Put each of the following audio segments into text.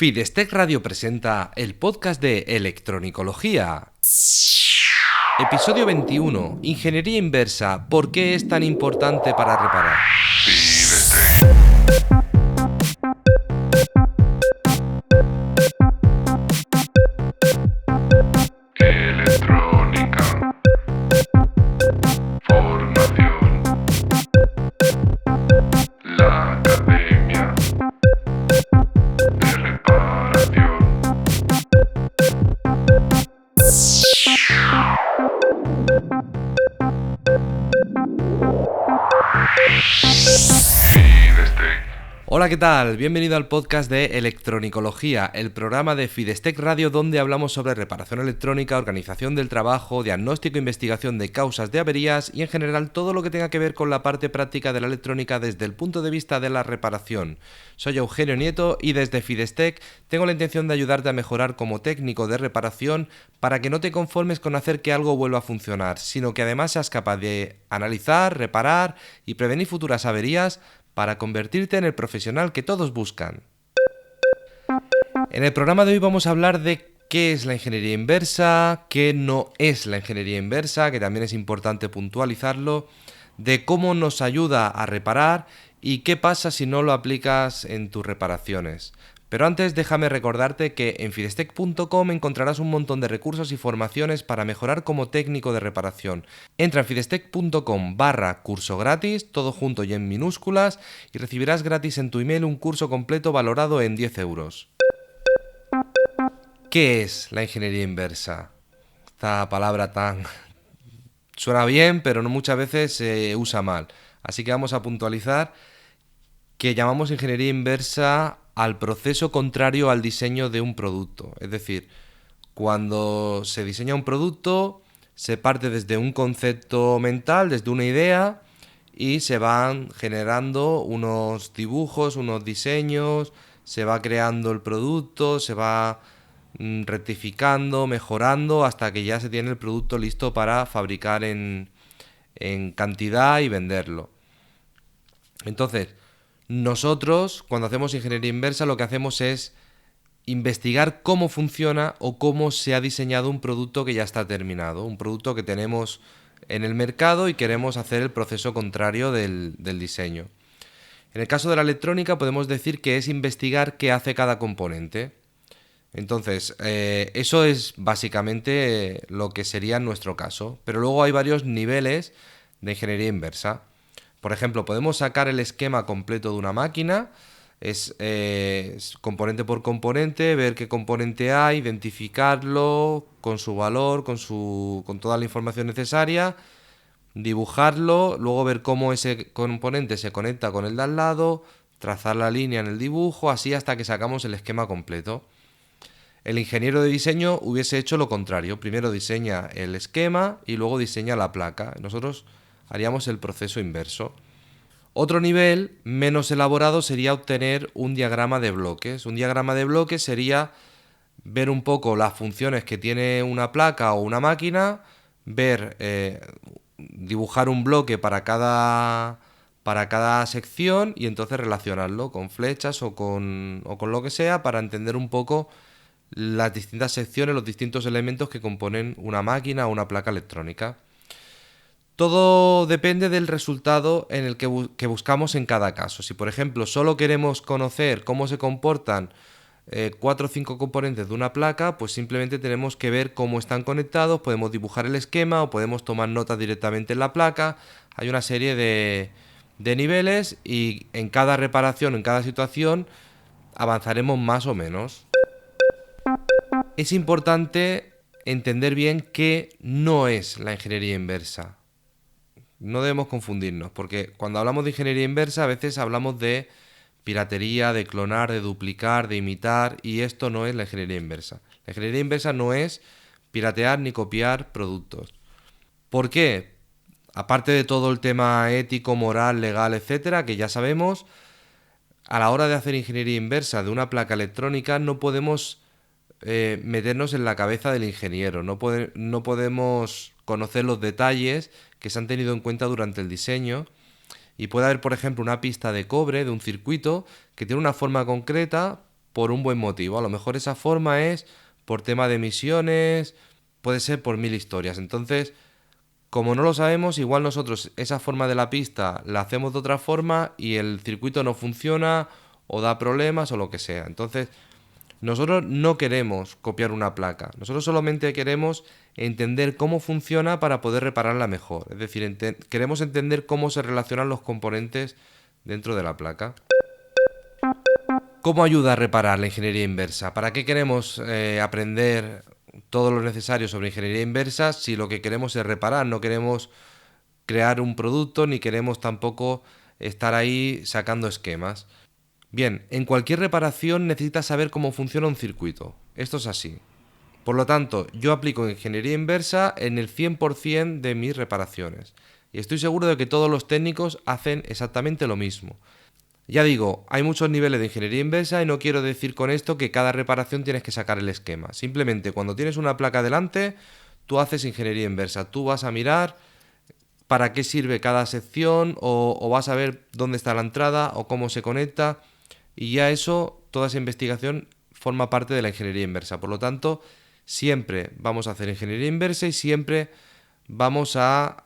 Fidestec Radio presenta el podcast de Electronicología. Episodio 21. Ingeniería inversa. ¿Por qué es tan importante para reparar? Electrónica. Formación. La Academia de Reparación. Fidestec. Hola, ¿qué tal? Bienvenido al podcast de Electronicología, el programa de Fidestec Radio donde hablamos sobre reparación electrónica, organización del trabajo, diagnóstico e investigación de causas de averías y en general todo lo que tenga que ver con la parte práctica de la electrónica desde el punto de vista de la reparación. Soy Eugenio Nieto y desde Fidestec tengo la intención de ayudarte a mejorar como técnico de reparación para que no te conformes con hacer que algo vuelva a funcionar, sino que además seas capaz de analizar, reparar y prevenir futuras averías para convertirte en el profesional que todos buscan. En el programa de hoy vamos a hablar de qué es la ingeniería inversa, qué no es la ingeniería inversa, que también es importante puntualizarlo, de cómo nos ayuda a reparar y qué pasa si no lo aplicas en tus reparaciones. Pero antes déjame recordarte que en fidestec.com encontrarás un montón de recursos y formaciones para mejorar como técnico de reparación. Entra en fidestec.com/curso gratis, todo junto y en minúsculas, y recibirás gratis en tu email un curso completo valorado en 10 euros. ¿Qué es la ingeniería inversa? Esta palabra tan... suena bien, pero no muchas veces se usa mal. Así que vamos a puntualizar que llamamos ingeniería inversa al proceso contrario al diseño de un producto. Es decir, cuando se diseña un producto, se parte desde un concepto mental, desde una idea, y se van generando unos dibujos, unos diseños, se va creando el producto, se va rectificando, mejorando, hasta que ya se tiene el producto listo para fabricar en cantidad y venderlo. Entonces, nosotros, cuando hacemos ingeniería inversa, lo que hacemos es investigar cómo funciona o cómo se ha diseñado un producto que ya está terminado, un producto que tenemos en el mercado y queremos hacer el proceso contrario del diseño. En el caso de la electrónica podemos decir que es investigar qué hace cada componente. Entonces, eso es básicamente lo que sería en nuestro caso, pero luego hay varios niveles de ingeniería inversa. Por ejemplo, podemos sacar el esquema completo de una máquina, es componente por componente, ver qué componente hay, identificarlo con su valor, con toda la información necesaria, dibujarlo, luego ver cómo ese componente se conecta con el de al lado, trazar la línea en el dibujo, así hasta que sacamos el esquema completo. El ingeniero de diseño hubiese hecho lo contrario, primero diseña el esquema y luego diseña la placa. Nosotros haríamos el proceso inverso. Otro nivel menos elaborado sería obtener un diagrama de bloques. Un diagrama de bloques sería ver un poco las funciones que tiene una placa o una máquina, dibujar un bloque para cada sección y entonces relacionarlo con flechas o con lo que sea para entender un poco las distintas secciones, los distintos elementos que componen una máquina o una placa electrónica. Todo depende del resultado en el que buscamos en cada caso. Si, por ejemplo, solo queremos conocer cómo se comportan 4 o 5 componentes de una placa, pues simplemente tenemos que ver cómo están conectados, podemos dibujar el esquema o podemos tomar notas directamente en la placa. Hay una serie de niveles y en cada reparación, en cada situación, avanzaremos más o menos. Es importante entender bien qué no es la ingeniería inversa. No debemos confundirnos, porque cuando hablamos de ingeniería inversa a veces hablamos de piratería, de clonar, de duplicar, de imitar, y esto no es la ingeniería inversa. La ingeniería inversa no es piratear ni copiar productos. ¿Por qué? Aparte de todo el tema ético, moral, legal, etcétera, que ya sabemos, a la hora de hacer ingeniería inversa de una placa electrónica no podemos meternos en la cabeza del ingeniero, no podemos conocer los detalles que se han tenido en cuenta durante el diseño y puede haber, por ejemplo, una pista de cobre de un circuito que tiene una forma concreta, por un buen motivo. A lo mejor esa forma es por tema de emisiones, puede ser por mil historias. Entonces, como no lo sabemos, igual nosotros esa forma de la pista la hacemos de otra forma y el circuito no funciona o da problemas o lo que sea. Entonces, nosotros no queremos copiar una placa. Nosotros solamente queremos entender cómo funciona para poder repararla mejor. Es decir, queremos entender cómo se relacionan los componentes dentro de la placa. ¿Cómo ayuda a reparar la ingeniería inversa? ¿Para qué queremos aprender todo lo necesario sobre ingeniería inversa si lo que queremos es reparar? No queremos crear un producto ni queremos tampoco estar ahí sacando esquemas. Bien, en cualquier reparación necesitas saber cómo funciona un circuito. Esto es así. Por lo tanto, yo aplico ingeniería inversa en el 100% de mis reparaciones. Y estoy seguro de que todos los técnicos hacen exactamente lo mismo. Ya digo, hay muchos niveles de ingeniería inversa y no quiero decir con esto que cada reparación tienes que sacar el esquema. Simplemente cuando tienes una placa delante, tú haces ingeniería inversa. Tú vas a mirar para qué sirve cada sección o vas a ver dónde está la entrada o cómo se conecta. Y ya eso, toda esa investigación forma parte de la ingeniería inversa. Por lo tanto, siempre vamos a hacer ingeniería inversa y siempre vamos a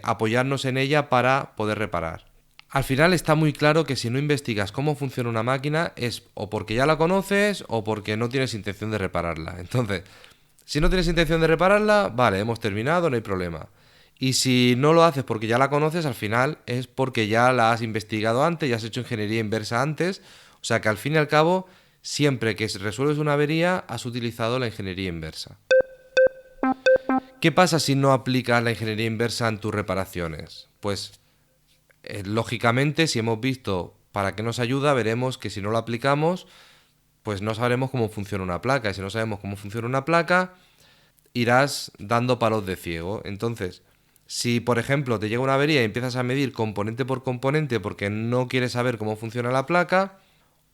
apoyarnos en ella para poder reparar. Al final está muy claro que si no investigas cómo funciona una máquina es o porque ya la conoces o porque no tienes intención de repararla. Entonces, si no tienes intención de repararla, vale, hemos terminado, no hay problema. Y si no lo haces porque ya la conoces, al final es porque ya la has investigado antes, ya has hecho ingeniería inversa antes. O sea que al fin y al cabo, siempre que resuelves una avería, has utilizado la ingeniería inversa. ¿Qué pasa si no aplicas la ingeniería inversa en tus reparaciones? Pues lógicamente, si hemos visto para qué nos ayuda, veremos que si no lo aplicamos, pues no sabremos cómo funciona una placa. Y si no sabemos cómo funciona una placa, irás dando palos de ciego. Entonces, si por ejemplo te llega una avería y empiezas a medir componente por componente porque no quieres saber cómo funciona la placa,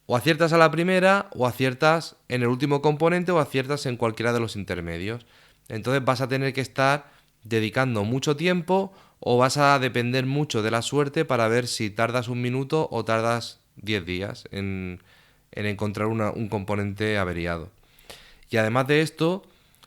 o aciertas a la primera, o aciertas en el último componente, o aciertas en cualquiera de los intermedios. Entonces vas a tener que estar dedicando mucho tiempo o vas a depender mucho de la suerte para ver si tardas un minuto o tardas 10 días en encontrar un componente averiado. Y además de esto,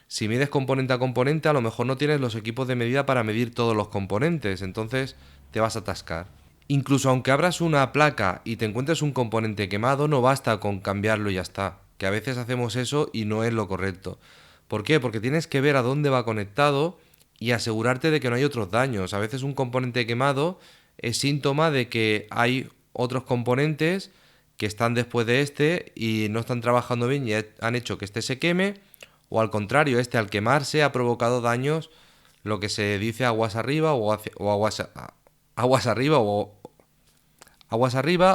si mides componente a componente, a lo mejor no tienes los equipos de medida para medir todos los componentes, entonces te vas a atascar. Incluso aunque abras una placa y te encuentres un componente quemado, no basta con cambiarlo y ya está. Que a veces hacemos eso y no es lo correcto. ¿Por qué? Porque tienes que ver a dónde va conectado y asegurarte de que no hay otros daños. A veces un componente quemado es síntoma de que hay otros componentes que están después de este y no están trabajando bien y han hecho que este se queme, o al contrario, este al quemarse ha provocado daños, lo que se dice aguas arriba o aguas arriba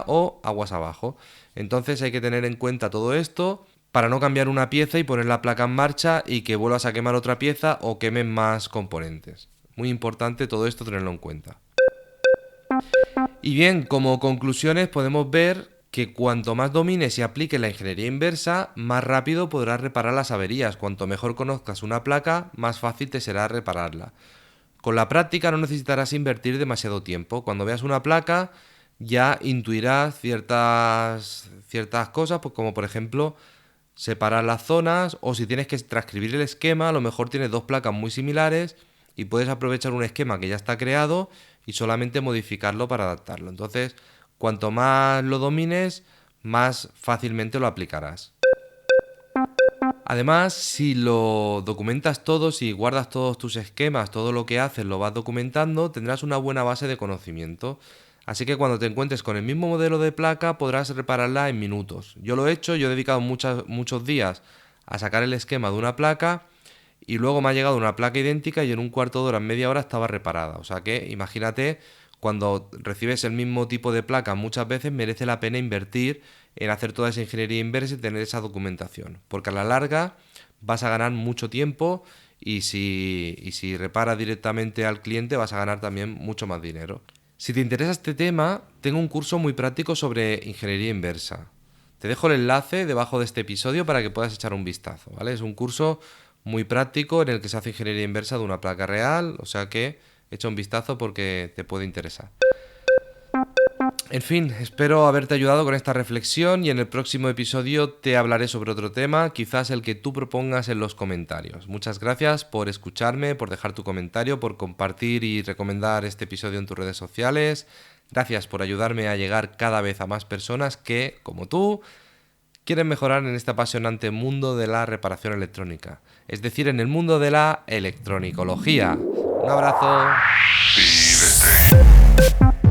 o aguas abajo. Entonces hay que tener en cuenta todo esto para no cambiar una pieza y poner la placa en marcha y que vuelvas a quemar otra pieza o quemen más componentes. Muy importante todo esto tenerlo en cuenta. Y bien, como conclusiones podemos ver que cuanto más domines y apliques la ingeniería inversa, más rápido podrás reparar las averías. Cuanto mejor conozcas una placa, más fácil te será repararla. Con la práctica no necesitarás invertir demasiado tiempo. Cuando veas una placa ya intuirás ciertas cosas, pues como por ejemplo separar las zonas, o si tienes que transcribir el esquema, a lo mejor tienes dos placas muy similares y puedes aprovechar un esquema que ya está creado y solamente modificarlo para adaptarlo. Entonces, cuanto más lo domines, más fácilmente lo aplicarás. Además, si lo documentas todo, si guardas todos tus esquemas, todo lo que haces lo vas documentando, tendrás una buena base de conocimiento. Así que cuando te encuentres con el mismo modelo de placa podrás repararla en minutos. Yo lo he hecho, yo he dedicado muchos días a sacar el esquema de una placa y luego me ha llegado una placa idéntica y en un cuarto de hora, en media hora estaba reparada. O sea que imagínate, cuando recibes el mismo tipo de placa muchas veces merece la pena invertir en hacer toda esa ingeniería inversa y tener esa documentación. Porque a la larga vas a ganar mucho tiempo y si reparas directamente al cliente vas a ganar también mucho más dinero. Si te interesa este tema, tengo un curso muy práctico sobre ingeniería inversa. Te dejo el enlace debajo de este episodio para que puedas echar un vistazo, ¿vale? Es un curso muy práctico en el que se hace ingeniería inversa de una placa real, o sea que echa un vistazo porque te puede interesar. En fin, espero haberte ayudado con esta reflexión y en el próximo episodio te hablaré sobre otro tema, quizás el que tú propongas en los comentarios. Muchas gracias por escucharme, por dejar tu comentario, por compartir y recomendar este episodio en tus redes sociales. Gracias por ayudarme a llegar cada vez a más personas que, como tú, quieren mejorar en este apasionante mundo de la reparación electrónica, es decir, en el mundo de la electronicología. Un abrazo. Steve Stay.